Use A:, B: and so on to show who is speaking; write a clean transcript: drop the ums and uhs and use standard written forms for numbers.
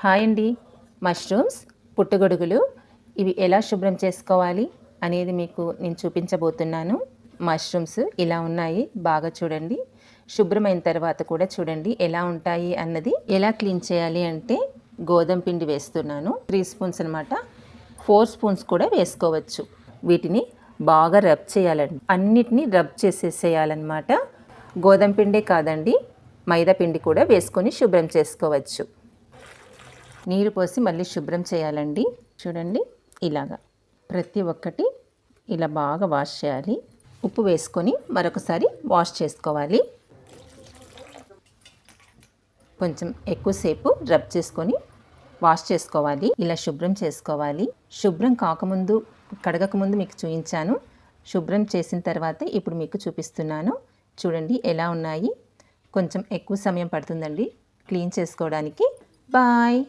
A: Hi అండి. Mushrooms, పుట్టగొడుగులు ఇవి ఎలా శుభ్రం చేసుకోవాలి అనేది మీకు నేను చూపించబోతున్నాను. మష్రూమ్స్ ఇలా ఉన్నాయి, బాగా చూడండి. శుభ్రమైన తర్వాత కూడా చూడండి ఎలా ఉంటాయి అన్నది. ఎలా క్లీన్ చేయాలి అంటే గోధుమ పిండి వేస్తున్నాను 3 స్పూన్స్ అనమాట. 4 స్పూన్స్ కూడా వేసుకోవచ్చు. వీటిని బాగా రబ్ చేయాలండి. అన్నిటినీ రబ్ చేసేసేయాలన్నమాట. గోధుమ పిండే కాదండి, మైదా పిండి కూడా వేసుకొని శుభ్రం చేసుకోవచ్చు. నీరు పోసి మళ్ళీ శుభ్రం చేయాలండి. చూడండి ఇలాగా ప్రతి ఒక్కటి ఇలా బాగా వాష్ చేయాలి. ఉప్పు వేసుకొని మరొకసారి వాష్ చేసుకోవాలి. కొంచెం ఎక్కువసేపు రబ్ చేసుకొని వాష్ చేసుకోవాలి. ఇలా శుభ్రం చేసుకోవాలి. శుభ్రం కాకముందు, కడగకముందు మీకు చూపించాను. శుభ్రం చేసిన తర్వాత ఇప్పుడు మీకు చూపిస్తున్నాను. చూడండి ఎలా ఉన్నాయి. కొంచెం ఎక్కువ సమయం పడుతుందండి క్లీన్ చేసుకోవడానికి. బాయ్.